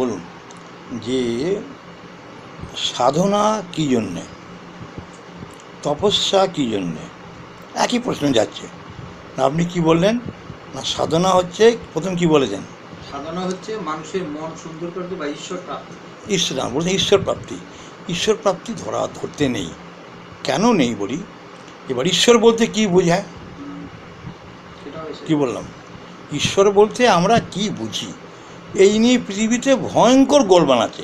বলুন যে সাধনা কী জন্যে, তপস্যা কী জন্যে, একই প্রশ্ন যাচ্ছে। আপনি কি বললেন না সাধনা হচ্ছে, প্রথম কি বলেছেন? সাধনা হচ্ছে মানুষের মন সুন্দর করতে বা ঈশ্বর প্রাপ্তি। ঈশ্বর না, বলছেন ঈশ্বর প্রাপ্তি। ঈশ্বর প্রাপ্তি ধরতে নেই। কেন নেই বলি, এবার ঈশ্বর বলতে কি বোঝায়, কি বললাম? ঈশ্বর বলতে আমরা কি বুঝি এই নিয়ে পৃথিবীতে ভয়ঙ্কর গোলমাল আছে।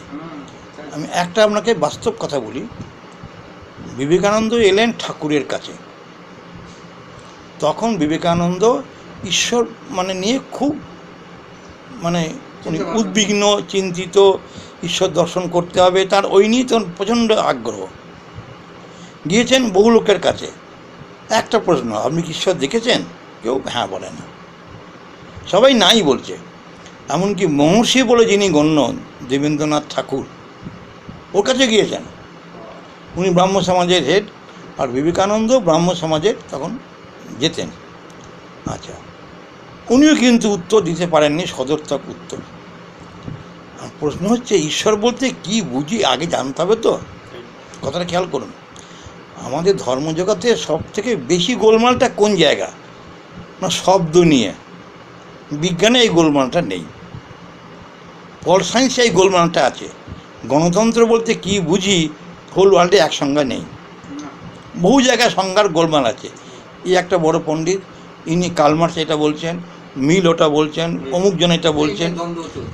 আমি একটা আপনাকে বাস্তব কথা বলি। বিবেকানন্দ এলেন ঠাকুরের কাছে, তখন বিবেকানন্দ ঈশ্বর নিয়ে খুব উনি উদ্বিগ্ন, চিন্তিত, ঈশ্বর দর্শন করতে হবে, তার ওই নিয়ে তখন প্রচণ্ড আগ্রহ। গিয়েছেন বহু লোকের কাছে, একটা প্রশ্ন, আপনি কি ঈশ্বর দেখেছেন? কেউ হ্যাঁ বলে না, সবাই নাই বলছে। এমনকি মহর্ষি বলে যিনি গণ্য, দেবেন্দ্রনাথ ঠাকুর, ওর কাছে গিয়েছেন। উনি ব্রাহ্ম সমাজের হেড, আর বিবেকানন্দ ব্রাহ্ম সমাজের তখন যেতেন। আচ্ছা, উনিও কিন্তু উত্তর দিতে পারেননি, সদর্থক উত্তর। আর প্রশ্ন হচ্ছে ঈশ্বর বলতে কি বুঝি আগে জানতে হবে তো। কথাটা খেয়াল করুন, আমাদের ধর্মজগতে সব থেকে বেশি গোলমালটা কোন জায়গা না, শব্দ নিয়ে। বিজ্ঞানে এই গোলমালটা নেই, পল সায়েন্সে এই গোলমালটা আছে। গণতন্ত্র বলতে কি বুঝি হোল ওয়ার্ল্ডে এক সংজ্ঞা নেই, বহু জায়গায় সংজ্ঞার গোলমাল আছে। এই একটা বড় পণ্ডিত, ইনি কালমার্স এটা বলছেন, মিল ওটা বলছেন, অমুকজন এটা বলছেন,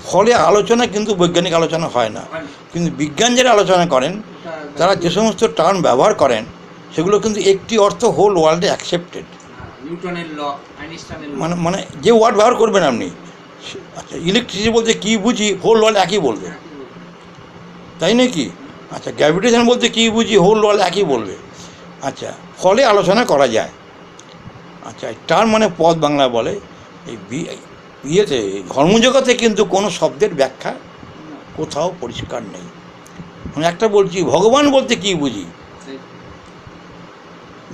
ফলে আলোচনা কিন্তু বৈজ্ঞানিক আলোচনা হয় না। কিন্তু বিজ্ঞান যারা আলোচনা করেন, তারা যে সমস্ত টার্ম ব্যবহার করেন সেগুলো কিন্তু একটি অর্থ হোল ওয়ার্ল্ডে অ্যাকসেপ্টেড। মানে যে ওয়ার্ড ব্যবহার করবেন আপনি, আচ্ছা ইলেকট্রিসিটি বলতে কী বুঝি হোল ওয়ার্ল্ড একই বলবে, তাই নাকি? আচ্ছা গ্র্যাভিটেশন বলতে কী বুঝি হোল ওয়ার্ল্ড একই বলবে। আচ্ছা, ফলে আলোচনা করা যায়। আচ্ছা, টার্ম পদ বাংলা বলে। এই ইয়েতে ধর্মজগতে কিন্তু কোনো শব্দের ব্যাখ্যা কোথাও পরিষ্কার নেই। আমি একটা বলছি, ভগবান বলতে কী বুঝি,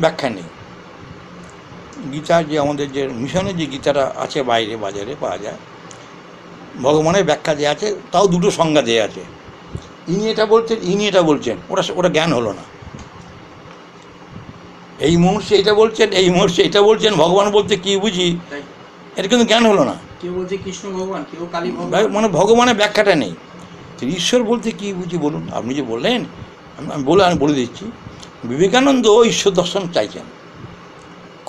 ব্যাখ্যা নেই। গীতার যে আমাদের যে মিশনের যে গীতাটা আছে বাইরে বাজারে পাওয়া যায়, ভগবানের ব্যাখ্যা দেওয়া আছে, তাও দুটো সংজ্ঞা দেওয়া আছে। ইনি এটা বলছেন, ইনি এটা বলছেন, ওটা জ্ঞান হলো না। এই মুহূর্তে এটা বলছেন, এই মুহূর্তে এটা বলছেন, ভগবান বলতে কী বুঝি, এটা কিন্তু জ্ঞান হলো না। কেউ বলছে কৃষ্ণ ভগবান, কেউ কালী ভগবান, ভগবানের ব্যাখ্যাটা নেই। ঈশ্বর বলতে কী বুঝি বলুন, আপনি যে বললেন, আমি বলে দিচ্ছি। বিবেকানন্দ ঈশ্বর দর্শন চাইছেন,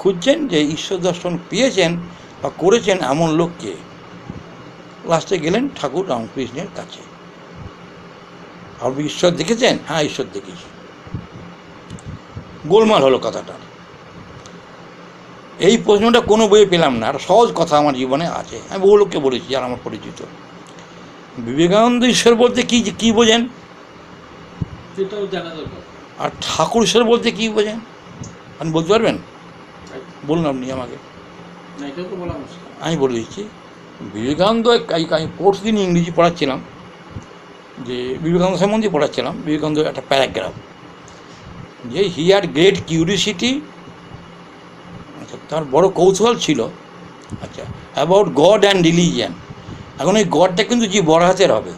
খুঁজছেন যে ঈশ্বর দর্শন পেয়েছেন বা করেছেন এমন লোককে। লাস্টে গেলেন ঠাকুর রামকৃষ্ণের কাছে। আপনি ঈশ্বর দেখেছেন? হ্যাঁ ঈশ্বর দেখেছি। গোলমাল হলো কথাটা। এই প্রশ্নটা কোনো বইয়ে পেলাম না, আর সহজ কথা আমার জীবনে আছে, আমি বহু লোককে বলেছি আর আমার পরিচিত। বিবেকানন্দ ঈশ্বর বলতে কী বোঝেন, আর ঠাকুর ঈশ্বর বলতে কী বোঝেন আপনি বলতে পারবেন? বলুন আপনি আমাকে। আমি বলে দিচ্ছি। বিবেকানন্দ, আমি পরশু দিন ইংরেজি পড়াচ্ছিলাম, যে বিবেকানন্দ সম্বন্ধে পড়াচ্ছিলাম। বিবেকানন্দ একটা প্যারাগ্রাফ, যে হি হ্যাড গ্রেট কিউরিসিটি, আচ্ছা তার বড় কৌতূহল ছিল, আচ্ছা অ্যাবাউট গড অ্যান্ড রিলিজিয়ান। এখন এই গডটা কিন্তু যে বড় হাতের হবে।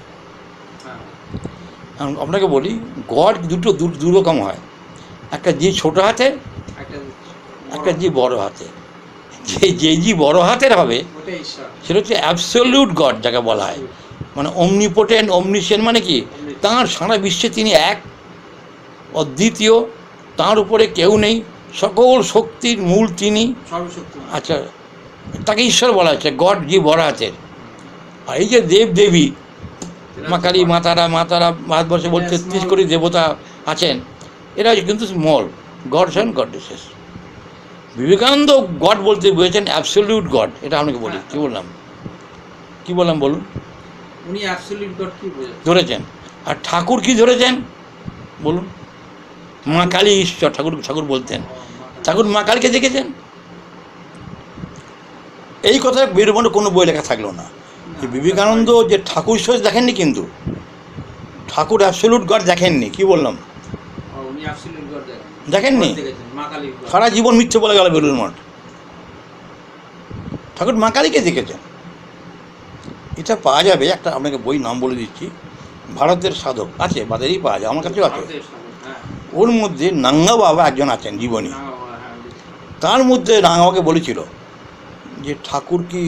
আপনাকে বলি, গড দু রকম হয়, একটা যে ছোটো হাতের, একটা যে বড় হাতের। যে বড় হাতের হবে সেটা হচ্ছে অ্যাবসলিউট গড, যাকে বলা হয়, অমনিপোটেন্ট, অমনিসিয়েন্ট, কি তাঁর সারা বিশ্বে তিনি এক, অদ্বিতীয়, তাঁর উপরে কেউ নেই, সকল শক্তির মূল তিনি। আচ্ছা, তাকে ঈশ্বর বলা হচ্ছে, গড যে বড় হাতের। আর এই যে দেব দেবী, মা কালী, মাতারা ভারতবর্ষে বলতে 33 কোটি দেবতা আছেন, এরা কিন্তু small gods and goddesses. Vivekananda god বলতে বুঝেছেন অ্যাবসলিউট গড। এটা আপনাকে বলি, কি বললাম বলুন? উনি অ্যাবসলিউট গড কি ধরেছেন। আর ঠাকুর কি ধরেছেন বলুন? মা কালী ঈশ্বর। ঠাকুর বলতেন, ঠাকুর মা কালীকে দেখেছেন। এই কথা বেরোবানো কোনো বই লেখা থাকলো না যে বিবেকানন্দ যে ঠাকুর ঈশ্বর দেখেননি, কিন্তু ঠাকুর অ্যাবসলিউট গড দেখেননি। কি বললাম? দেখেননি। সারা জীবন মিথ্যে বলে গেল বেলুড় মঠ। ঠাকুর মা কালীকে দেখেছেন। এটা পাওয়া যাবে, একটা আপনাকে বই নাম বলে দিচ্ছি, ভারতের সাধক আছে, বাজারেই পাওয়া যায়, আমার কাছেও আছে। ভারতের সাধক, হ্যাঁ। ওর মধ্যে নাঙ্গা বাবা একজন আছেন জীবনী। না, হ্যাঁ, তার মধ্যে নাঙ্গাবাকে বলেছিল যে ঠাকুর কি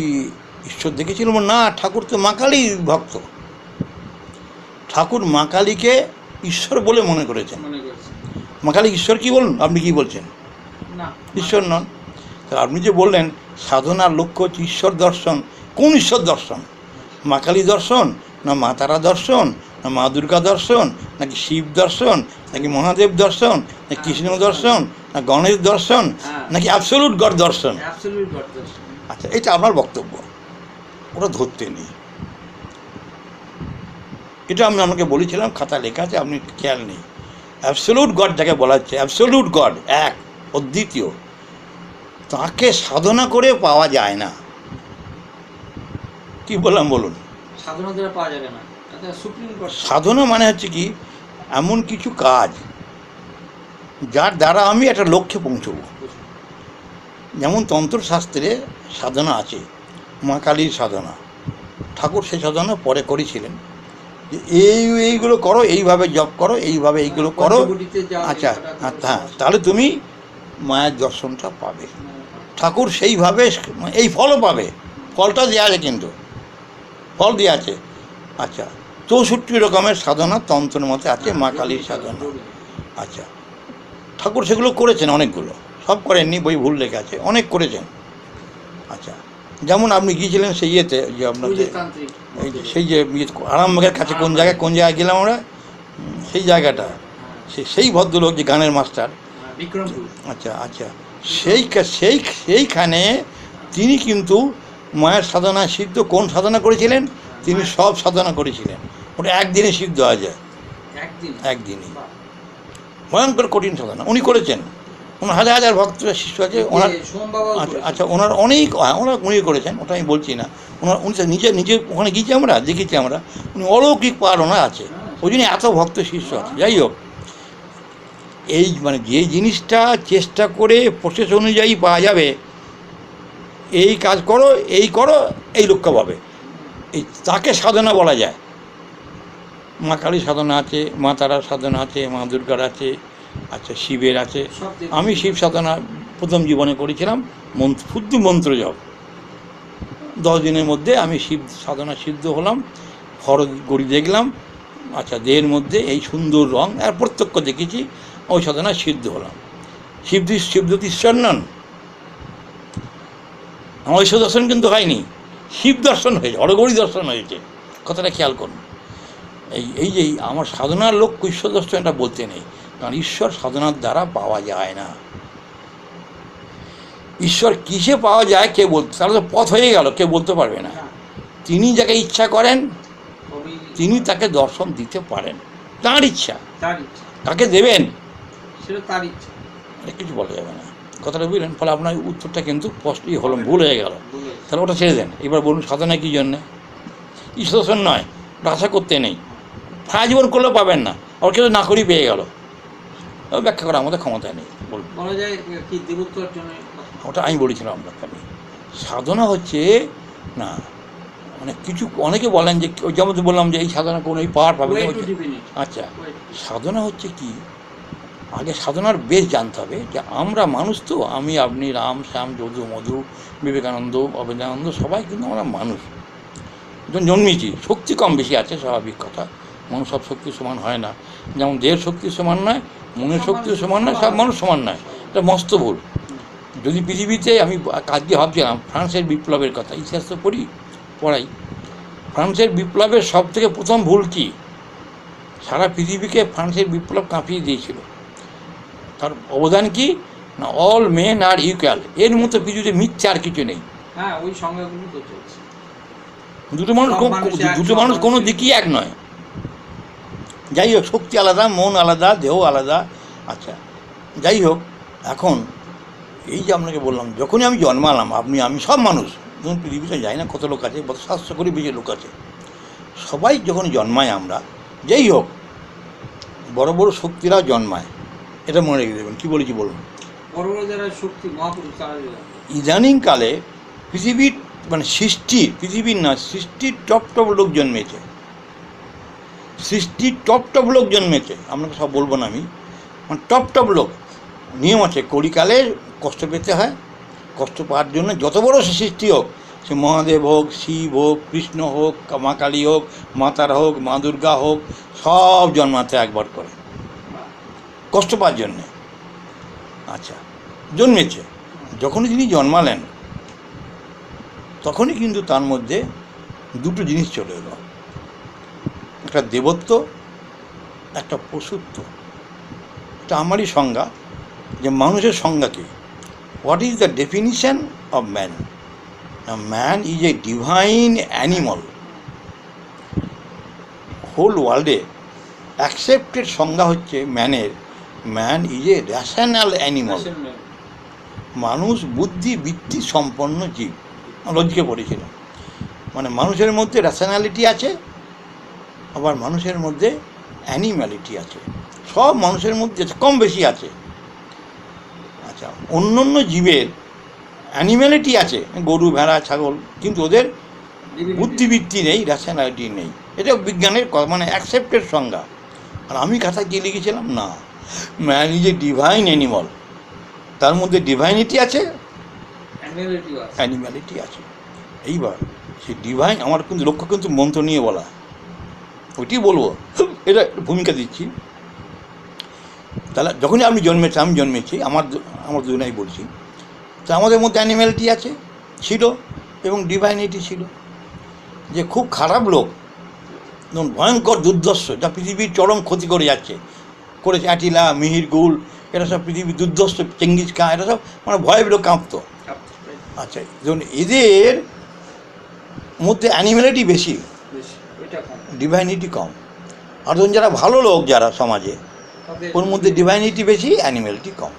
ঈশ্বর দেখেছিল? না, ঠাকুর তো মা কালীর ভক্ত। ঠাকুর মা কালীকে ঈশ্বর বলে মনে করেছেন। মনে করছি। মা কালী ঈশ্বর কি বলুন? আপনি কি বলছেন? না, ঈশ্বর নন। তা আপনি যে বললেন সাধনার লক্ষ্য হচ্ছে ঈশ্বর দর্শন, কোন ঈশ্বর দর্শন? মা কালী দর্শন, না মা তারা দর্শন, না মা দুর্গা দর্শন, নাকি শিব দর্শন, নাকি মহাদেব দর্শন, না কৃষ্ণ দর্শন, না গণেশ দর্শন, নাকি অ্যাবসলিউট গড দর্শন? অ্যাবসলিউট গড দর্শন। আচ্ছা, এটা আপনার বক্তব্য, ওরা ধরতে নেই। এটা আমি আপনাকে বলেছিলাম, খাতা লেখা আছে, আপনি খেয়াল নেই। অ্যাবসলিউট গড যাকে বলা হচ্ছে, অ্যাবসলিউট গড, এক, অদ্বিতীয়, তাকে সাধনা করে পাওয়া যায় না। কি বললাম বলুন? সাধনা দ্বারা পাওয়া যাবে না, এটা সুপ্রিম গড। সাধনা মানে হচ্ছে কি, এমন কিছু কাজ যার দ্বারা আমি একটা লক্ষ্যে পৌঁছব। যেমন তন্ত্রশাস্ত্রে সাধনা আছে, মা কালীর সাধনা, ঠাকুর সেই সাধনা পরে করেছিলেন যে এইগুলো করো, এইভাবে জপ করো, এইভাবে এইগুলো করো। আচ্ছা, হ্যাঁ, তাহলে তুমি মায়ের দর্শনটা পাবে। ঠাকুর সেইভাবে এই ফলও পাবে, ফলটা দেওয়া আছে, কিন্তু ফল দেওয়া আছে। আচ্ছা, 64 রকমের সাধনা তন্ত্রের মধ্যে আছে, মা কালীর সাধনা। আচ্ছা, ঠাকুর সেগুলো করেছেন অনেকগুলো, সব করেননি, বই ভুল লেখা আছে, অনেক করেছেন। আচ্ছা, যেমন আপনি গিয়েছিলেন সেই ইয়েতে, যে আপনাদের এই যে সেই যে আরামবাগের কাছে কোন জায়গায় গেলাম আমরা, সেই জায়গাটা, সেই ভদ্রলোক যে গানের মাস্টার, আচ্ছা আচ্ছা, সেইখানে তিনি কিন্তু মায়ের সাধনা সিদ্ধ, কোন সাধনা করেছিলেন? তিনি সব সাধনা করেছিলেন, ওটা একদিনে সিদ্ধ হয়ে যায়, একদিনই। ভয়ঙ্কর কঠিন সাধনা উনি করেছেন, ওনার হাজার হাজার ভক্ত শিষ্য আছে ওনার। আচ্ছা, ওনার অনেক, উনি করেছেন, ওটা আমি বলছি না। উনি নিজে ওখানে গিয়েছি, আমরা দেখেছি, আমরা উনি অলৌকিক পার ওনার আছে, ওই জন্য এত ভক্ত শিষ্য আছে। যাই হোক, এই মানে যে জিনিসটা চেষ্টা করে প্রসেস অনুযায়ী পাওয়া যাবে, এই কাজ করো, এই লক্ষ্য পাবে, এই তাকে সাধনা বলা যায়। মা কালীর সাধনা আছে, মা তারার সাধনা আছে, মা দুর্গার আছে, আচ্ছা শিবের আছে। আমি শিব সাধনা প্রথম জীবনে করেছিলাম, শুদ্ধ মন্ত্র জপ, 10 দিনের মধ্যে আমি শিব সাধনা সিদ্ধ হলাম, ফরজ গড়ি দেখলাম। আচ্ছা, দেহের মধ্যে এই সুন্দর রং, আর প্রত্যক্ষ দেখেছি, ওই সাধনা সিদ্ধ হলাম। শিবদূত ঈশ্বর নন, আমার ঈশ্বর দর্শন কিন্তু হয়নি, শিব দর্শন হয়েছে, হরগৌরী দর্শন হয়েছে, কথাটা খেয়াল করুন। এই যে আমার সাধনার লক্ষ্য ঈশ্বর দর্শন, এটা বলতে নেই, কারণ ঈশ্বর সাধনার দ্বারা পাওয়া যায় না। ঈশ্বর কিসে পাওয়া যায় কে বলতে, তাহলে তো পথ হয়ে গেল, কেউ বলতে পারবে না। তিনি যাকে ইচ্ছা করেন তিনি তাকে দর্শন দিতে পারেন, তাঁর ইচ্ছা, তাকে দেবেন, সেটা তার ইচ্ছা, কিছু বলা যাবে না। কথাটা বুঝলেন? ফলে আপনার উত্তরটা কিন্তু স্পষ্টই হলো, ভুল হয়ে গেল। তাহলে ওটা ছেড়ে দেন। এবার বলুন সাধনা কী জন্যে? ঈশ্বর দর্শন নয়, ওটা আশা করতে নেই, সারা জীবন করলেও পাবেন না, আবার কেউ না করেই পেয়ে গেল, ব্যাখ্যা করা আমাদের ক্ষমতায় নেই। বলুন, বলা যায় কি দেবত্বের জন্য? ওটা আমি বলেছিলাম আপনাকে। আমি সাধনা হচ্ছে না, মানে কিছু অনেকে বলেন যে, যেমন বললাম যে এই সাধনা কোনো এই পাওয়ার পাবে। আচ্ছা, সাধনা হচ্ছে কি, আগে সাধনার বেশ জানতে হবে যে আমরা মানুষ তো, আমি আপনি, রাম শ্যাম যদু মধু, বিবেকানন্দ, অবেদানন্দ, সবাই কিন্তু আমরা মানুষ, যখন জন্মেছি। শক্তি কম বেশি আছে, স্বাভাবিক কথা, মানুষ সব শক্তি সমান হয় না। যেমন দেহের শক্তি সমান নয়, মনের শক্তিও সমান নয়, সব মানুষ সমান নয়, এটা মস্ত ভুল। যদি পৃথিবীতে, আমি আজকে ভাবছিলাম ফ্রান্সের বিপ্লবের কথা, ইতিহাস তো পড়াই। ফ্রান্সের বিপ্লবের সব থেকে প্রথম ভুল কি? সারা পৃথিবীকে ফ্রান্সের বিপ্লব কাঁপিয়ে দিয়েছিল। তার অবদান কি না, অল মেন আর ইকুয়াল, এর মতো পৃথিবীতে মিথ্যা আর কিছু নেই। হ্যাঁ, ওই সংজ্ঞাগুলো তো চলছে। দুটো মানুষ কোনো দিকই এক নয়। যাই হোক, শক্তি আলাদা, মন আলাদা, দেহ আলাদা। আচ্ছা, যাই হোক, এখন এই যে আপনাকে বললাম, যখনই আমি জন্মালাম, আমি সব মানুষ, যখন পৃথিবীতে যাই না, কত লোক আছে, 700 কোটি বেশি লোক আছে, সবাই যখন জন্মায় আমরা, যেই হোক, বড় বড় শক্তিরাও জন্মায়, এটা মনে রেখে দেবেন। কী বলেছি বলুন? বড় বড় যারা শক্তি, মহাপুরুষ, তারা ইদানিংকালে পৃথিবীর মানে সৃষ্টির, পৃথিবীর না, সৃষ্টির টপ টপ লোক জন্মেছে, সৃষ্টির টপ টপ লোক জন্মেছে। আপনাকে সব বলবো না আমি, মানে টপ টপ লোক। নিয়ম আছে, কলিকালে কষ্ট পেতে হয়, কষ্ট পাওয়ার জন্য যত বড় সে সৃষ্টি হোক, সে মহাদেব হোক, শিব হোক, কৃষ্ণ হোক, মা কালী হোক, মা তারা হোক, মা দুর্গা হোক, সব জন্মাতে একবার করে কষ্ট পাওয়ার জন্যে। আচ্ছা, জন্মেছে। যখনই তিনি জন্মালেন তখনই কিন্তু তার মধ্যে দুটো জিনিস চলে এলো, একটা দেবত্ব, একটা পশুত্ব। এটা আমারই সংজ্ঞা, যে মানুষের সংজ্ঞা কী, what is the definition of man. Man is a divine animal. Whole ওয়ার্ল্ডে অ্যাকসেপ্টেড সংজ্ঞা হচ্ছে ম্যানের, man is a rational animal. মানুষ বুদ্ধি বৃত্তি সম্পন্ন জীব। লজিকে পড়েছিলাম, মানে মানুষের মধ্যে র্যাশনালিটি আছে, আবার মানুষের মধ্যে অ্যানিম্যালিটি আছে। সব মানুষের মধ্যে কম বেশি আছে। আচ্ছা, অন্য অন্য জীবের অ্যানিম্যালিটি আছে, গরু ভেড়া ছাগল, কিন্তু ওদের বুদ্ধিবৃত্তি নেই, র্যাশনালিটি নেই। এটা বিজ্ঞানের মানে অ্যাকসেপ্টেড সংজ্ঞা। আর আমি কথা কি লিখেছিলাম, না, man is a divine animal. তার মধ্যে ডিভাইনিটি আছে, অ্যানিম্যালিটি আছে। এইবার সেই ডিভাইন, আমার কিন্তু লক্ষ্য কিন্তু মন্ত্র নিয়ে বলা, ওইটি বলবো, এটা ভূমিকা দিচ্ছি। তাহলে যখনই আপনি জন্মেছে, আমি জন্মেছি, আমার দুজনেই বলছি, তো আমাদের মধ্যে অ্যানিম্যালিটি আছে, ছিল, এবং ডিভাইনিটি ছিল। যে খুব খারাপ লোক, যেমন ভয়ঙ্কর দুর্ধর্ষ, যা পৃথিবীর চরম ক্ষতি করে যাচ্ছে, করেছে অ্যাটিলা, মিহিরগুল, এরা সব পৃথিবীর দুর্ধর্ষ, চেঙ্গিজ খাঁ, এরা সব মানে ভয় পেলেও কাঁপতো। আচ্ছা, যেমন এদের মধ্যে অ্যানিম্যালিটি বেশি, ডিভাইনিটি কম। আর ধরুন যারা ভালো লোক, যারা সমাজে, ওর মধ্যে ডিভাইনিটি বেশি, অ্যানিম্যালিটি কম।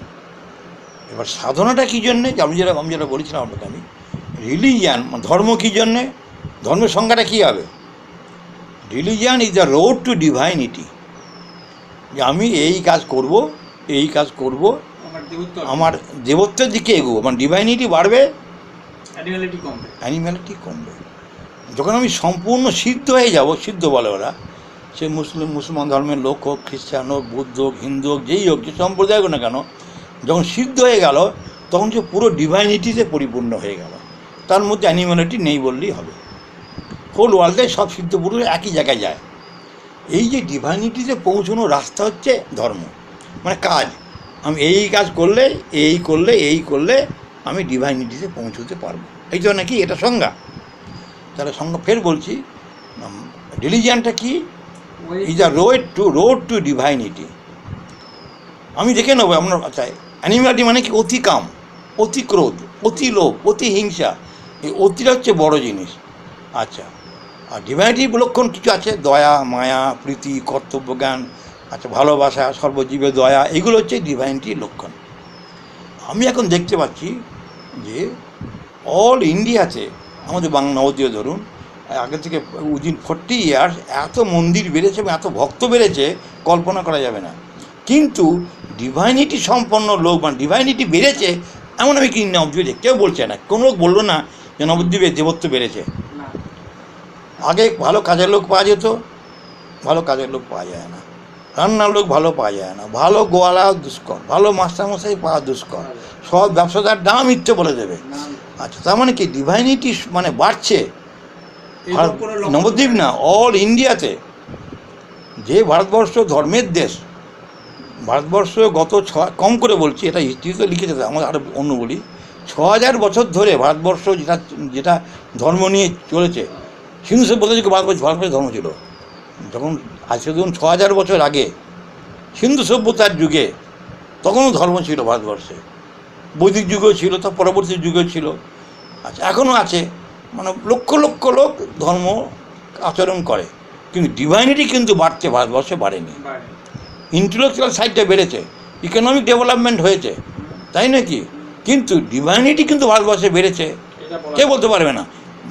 এবার সাধনাটা কী জন্যে, আমি যেটা বলেছিলাম আপনাকে, আমি রিলিজিয়ান, ধর্ম কী জন্যে, ধর্মের সংজ্ঞাটা কী হবে? Religion is the road to divinity. যে আমি এই কাজ করব, এই কাজ করব, আমার দেবত্বের দিকে এগোবো, মানে ডিভাইনিটি বাড়বে, অ্যানিম্যালিটি কমবে। যখন আমি সম্পূর্ণ সিদ্ধ হয়ে যাব, সিদ্ধ বলে ওরা, সে মুসলমান ধর্মের লোক হোক, খ্রিস্টান হোক, বুদ্ধ হোক, হিন্দু হোক, যেই হোক, যে সম্প্রদায় হোক না কেন, যখন সিদ্ধ হয়ে গেল, তখন সে পুরো ডিভাইনিটিতে পরিপূর্ণ হয়ে গেল। তার মধ্যে অ্যানিম্যালিটি নেই বললেই হবে। হোল ওয়ার্ল্ডে সব সিদ্ধ পুরুষ একই জায়গায় যায়। এই যে ডিভাইনিটিতে পৌঁছানোর রাস্তা হচ্ছে ধর্ম, মানে কাজ। আমি এই কাজ করলে, এই করলে, এই করলে আমি ডিভাইনিটিতে পৌঁছতে পারবো, এই তো নাকি এটা সংজ্ঞা। তাহলে সংজ্ঞা ফের বলছি, রিলিজিয়ানটা কি? Is the road to divinity. আমি দেখে নেবো আপনার। আচ্ছা, অ্যানিম্যালিটি মানে কি? অতি কাম, অতি ক্রোধ, অতি লোভ, অতি হিংসা। এই অতিটা হচ্ছে বড় জিনিস। আচ্ছা, আর ডিভাইনিটির লক্ষণ কিছু আছে, দয়া, মায়া, প্রীতি, কর্তব্যজ্ঞান, আচ্ছা, ভালোবাসা, সর্বজীবে দয়া, এগুলো হচ্ছে ডিভাইনিটির লক্ষণ। আমি এখন দেখতে পাচ্ছি যে অল ইন্ডিয়াতে, আমাদের নবদ্বীপে ধরুন, আগে থেকে উইদিন 40 ইয়ার্স এত মন্দির বেড়েছে এবং এত ভক্ত বেড়েছে, কল্পনা করা যাবে না। কিন্তু ডিভাইনিটি সম্পন্ন লোক, মানে ডিভাইনিটি বেড়েছে এমন আমি কি নবদ্বীপে কেউ বলছে না। কোনো লোক বললো না যে নবদ্বীপে দেবত্ব বেড়েছে। আগে ভালো কাজের লোক পাওয়া যেত, ভালো কাজের লোক পাওয়া যায় না, রান্নার লোক ভালো পাওয়া যায় না, ভালো গোয়ালা দুষ্কর, ভালো মাস্টারমশাই পাওয়া দুষ্কর, সব ব্যবসাদার দাম ইচ্ছে বলে দেবে। আচ্ছা, তার মানে কি ডিভাইনিটি মানে বাড়ছে নবদ্বীপ না, অল ইন্ডিয়াতে। যে ভারতবর্ষ ধর্মের দেশ, ভারতবর্ষ গত কম করে বলছি, এটা হিস্ট্রিতে লিখেছে, আমাদের আরও অন্য বলি, 6000 বছর ধরে ভারতবর্ষ যেটা ধর্ম নিয়ে চলেছে। হিন্দু সভ্যতা যুগে ভারতবর্ষে ধর্ম ছিল। যখন আজকে ধরুন 6000 বছর আগে হিন্দু সভ্যতার যুগে, তখনও ধর্ম ছিল ভারতবর্ষে, বৈদিক যুগেও ছিল, তার পরবর্তী যুগেও ছিল। আচ্ছা, এখনও আছে, মানে লক্ষ লক্ষ লোক ধর্ম আচরণ করে, কিন্তু ডিভাইনিটি কিন্তু বাড়ছে, ভারতবর্ষে বাড়েনি। ইন্টেলেকচুয়াল সাইডটা বেড়েছে, ইকোনমিক ডেভেলপমেন্ট হয়েছে, তাই নাকি? কিন্তু ডিভাইনিটি কিন্তু ভারতবর্ষে বেড়েছে, কে বলতে পারবে না?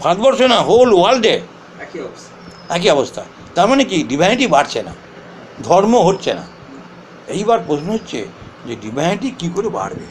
ভারতবর্ষে না, হোল ওয়ার্ল্ডে একই অবস্থা। তার মানে কি ডিভাইনিটি বাড়ছে না, ধর্ম হচ্ছে না। এইবার প্রশ্ন হচ্ছে যে ডিভাইনিটি কী করে বাড়বে?